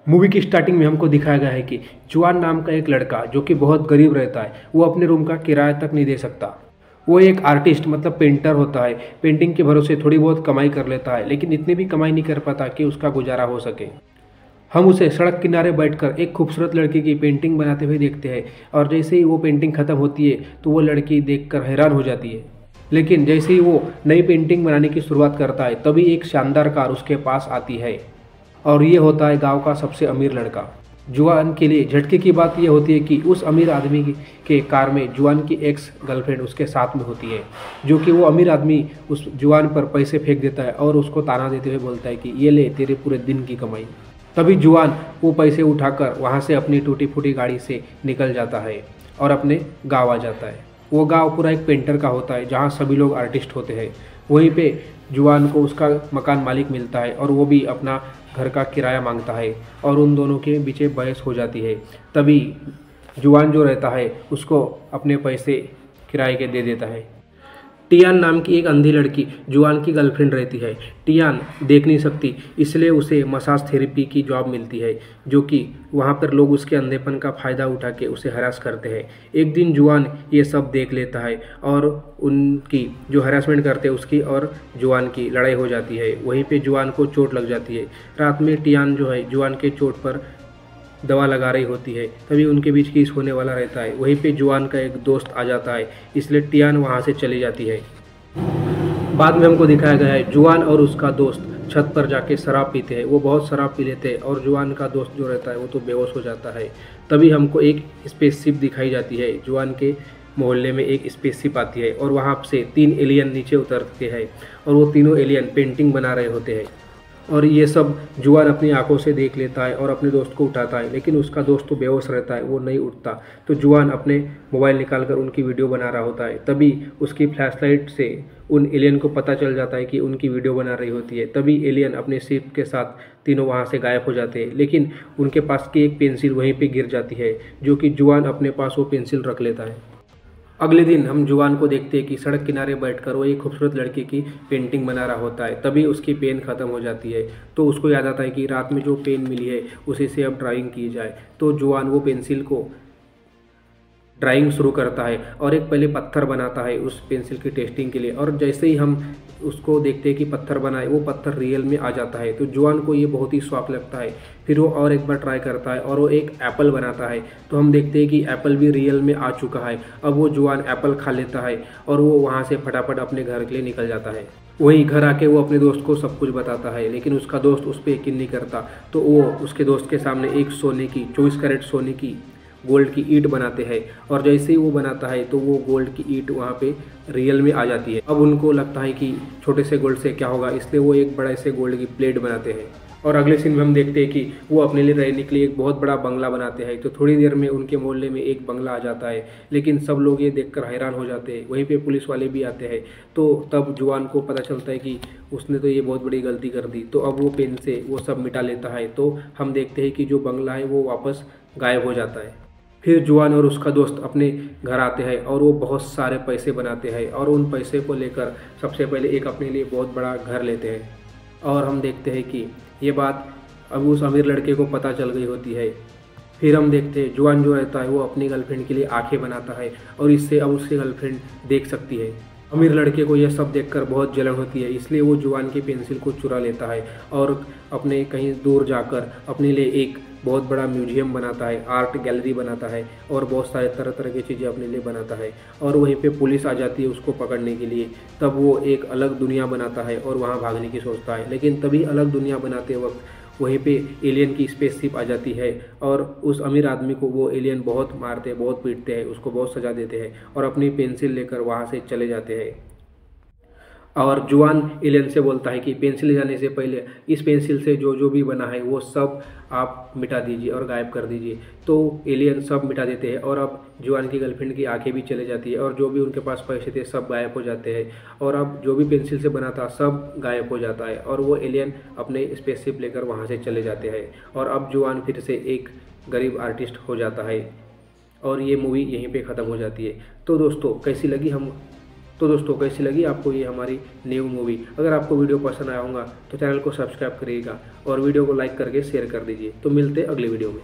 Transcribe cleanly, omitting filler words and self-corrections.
Movie की starting में हमको दिखाया गया है कि जुआन नाम का एक लड़का जो कि बहुत गरीब रहता है, वो अपने रूम का किराया तक नहीं दे सकता। वो एक आर्टिस्ट मतलब पेंटर होता है। पेंटिंग के भरोसे थोड़ी बहुत कमाई कर लेता है, लेकिन इतनी भी कमाई नहीं कर पाता कि उसका गुजारा हो सके। हम उसे सड़क किनारे बैठकर एक खूबसूरत लड़की की पेंटिंग बनाते हुए देखते हैं, और जैसे ही वो पेंटिंग खत्म होती है तो वो लड़की देखकर हैरान हो जाती है। लेकिन जैसे ही वो नई पेंटिंग बनाने की शुरुआत करता है, तभी एक शानदार कार उसके पास आती है, और ये होता है गांव का सबसे अमीर लड़का। जुआन के लिए झटके की बात यह होती है कि उस अमीर आदमी के कार में जुआन की एक्स गर्लफ्रेंड उसके साथ में होती है, जो कि वो अमीर आदमी उस जुआन पर पैसे फेंक देता है और उसको ताना देते हुए बोलता है कि ये ले तेरे पूरे दिन की कमाई। तभी जुआन वो पैसे उठाकर वहाँ से अपनी टूटी फूटी गाड़ी से निकल जाता है और अपने गाँव आ जाता है। वो गाँव पूरा एक पेंटर का होता है, जहाँ सभी लोग आर्टिस्ट होते हैं। वहीं पे जुआन को उसका मकान मालिक मिलता है और वो भी अपना घर का किराया मांगता है, और उन दोनों के बीच बहस हो जाती है। तभी जुआन जो रहता है उसको अपने पैसे किराए के दे देता है। टियान नाम की एक अंधी लड़की जुआन की गर्लफ्रेंड रहती है। टियान देख नहीं सकती, इसलिए उसे मसाज थेरेपी की जॉब मिलती है, जो कि वहाँ पर लोग उसके अंधेपन का फ़ायदा उठा के उसे हरास करते हैं। एक दिन जुआन ये सब देख लेता है और उनकी जो हरासमेंट करते हैं उसकी और जुआन की लड़ाई हो जाती है। वहीं पे जुआन को चोट लग जाती है। रात में टियान जो है जुआन के चोट पर दवा लगा रही होती है, तभी उनके बीच किस होने वाला रहता है। वहीं पे जुआन का एक दोस्त आ जाता है, इसलिए टियान वहाँ से चली जाती है। बाद में हमको दिखाया गया है जुआन और उसका दोस्त छत पर जाके शराब पीते हैं। वो बहुत शराब पी लेते हैं और जुआन का दोस्त जो रहता है वो तो बेहोश हो जाता है। तभी हमको एक स्पेसशिप दिखाई जाती है। जुआन के मोहल्ले में एक स्पेसशिप आती है और वहाँ से 3 एलियन नीचे उतरते हैं, और वो तीनों एलियन पेंटिंग बना रहे होते हैं। और ये सब जुआन अपनी आंखों से देख लेता है और अपने दोस्त को उठाता है, लेकिन उसका दोस्त तो बेहोश रहता है, वो नहीं उठता। तो जुआन अपने मोबाइल निकाल कर उनकी वीडियो बना रहा होता है। तभी उसकी फ्लैशलाइट से उन एलियन को पता चल जाता है कि उनकी वीडियो बना रही होती है। तभी एलियन अपने शिप के साथ तीनों वहाँ से गायब हो जाते हैं, लेकिन उनके पास की एक पेंसिल वहीं पर गिर जाती है, जो कि जुआन अपने पास वो पेंसिल रख लेता है। अगले दिन हम जुआन को देखते हैं कि सड़क किनारे बैठकर वो एक खूबसूरत लड़की की पेंटिंग बना रहा होता है। तभी उसकी पेन ख़त्म हो जाती है, तो उसको याद आता है कि रात में जो पेन मिली है उसी से अब ड्राइंग की जाए। तो जुआन वो पेंसिल को ड्राइंग शुरू करता है और एक पहले पत्थर बनाता है उस पेंसिल की टेस्टिंग के लिए। और जैसे ही हम उसको देखते हैं कि पत्थर बनाए, वो पत्थर रियल में आ जाता है। तो जुआन को ये बहुत ही स्वाद लगता है। फिर वो और एक बार ट्राई करता है और वो एक एप्पल बनाता है। तो हम देखते हैं कि एप्पल भी रियल में आ चुका है। अब वो जुआन एप्पल खा लेता है और वो वहाँ से फटाफट अपने घर के लिए निकल जाता है। वहीं घर आके वो अपने दोस्त को सब कुछ बताता है, लेकिन उसका दोस्त उस पर यकीन नहीं करता। तो वो उसके दोस्त के सामने एक सोने की 24 कैरेट सोने की गोल्ड की ईंट बनाते हैं, और जैसे ही वो बनाता है तो वो गोल्ड की ईंट वहाँ पे रियल में आ जाती है। अब उनको लगता है कि छोटे से गोल्ड से क्या होगा, इसलिए वो एक बड़े से गोल्ड की प्लेट बनाते हैं। और अगले सीन में हम देखते हैं कि वो अपने लिए रहने के लिए एक बहुत बड़ा बंगला बनाते हैं। तो थोड़ी देर में उनके मोहल्ले में एक बंगला आ जाता है, लेकिन सब लोग ये देखकर हैरान हो जाते हैं। वहीं पे पुलिस वाले भी आते हैं। तो तब जुआन को पता चलता है कि उसने तो ये बहुत बड़ी गलती कर दी। तो अब वो पेन से वो सब मिटा लेता है। तो हम देखते हैं कि जो बंगला है वो वापस गायब हो जाता है। फिर जुआन और उसका दोस्त अपने घर आते हैं और वो बहुत सारे पैसे बनाते हैं, और उन पैसे को लेकर सबसे पहले एक अपने लिए बहुत बड़ा घर लेते हैं। और हम देखते हैं कि ये बात अब उस अमीर लड़के को पता चल गई होती है। फिर हम देखते हैं जुआन जो रहता है वो अपनी गर्लफ्रेंड के लिए आंखें बनाता है, और इससे अब उसकी गर्लफ्रेंड देख सकती है। अमीर लड़के को यह सब देखकर बहुत जलन होती है, इसलिए वो जुआन की पेंसिल को चुरा लेता है और अपने कहीं दूर जाकर अपने लिए एक बहुत बड़ा म्यूजियम बनाता है, आर्ट गैलरी बनाता है, और बहुत सारे तरह तरह की चीज़ें अपने लिए बनाता है। और वहीं पे पुलिस आ जाती है उसको पकड़ने के लिए। तब वो एक अलग दुनिया बनाता है और वहाँ भागने की सोचता है, लेकिन तभी अलग दुनिया बनाते वक्त वहीं पे एलियन की स्पेसशिप आ जाती है, और उस अमीर आदमी को वो एलियन बहुत मारते हैं, बहुत पीटते हैं, उसको बहुत सजा देते हैं, और अपनी पेंसिल लेकर वहाँ से चले जाते हैं। और जुआन एलियन से बोलता है कि पेंसिल ले जाने से पहले इस पेंसिल से जो जो भी बना है वो सब आप मिटा दीजिए और गायब कर दीजिए। तो एलियन सब मिटा देते हैं, और अब जुआन की गर्लफ्रेंड की आंखें भी चले जाती है, और जो भी उनके पास पैसे थे सब गायब हो जाते हैं, और अब जो भी पेंसिल से बना था सब गायब हो जाता है, और वो एलियन अपने स्पेसशिप लेकर वहाँ से चले जाते हैं। और अब जुआन फिर से एक गरीब आर्टिस्ट हो जाता है, और ये मूवी यहीं पे ख़त्म हो जाती है। तो दोस्तों कैसी लगी हम तो दोस्तों कैसी लगी आपको ये हमारी न्यू मूवी? अगर आपको वीडियो पसंद आया होगा तो चैनल को सब्सक्राइब करिएगा और वीडियो को लाइक करके शेयर कर दीजिए। तो मिलते हैं अगले वीडियो में।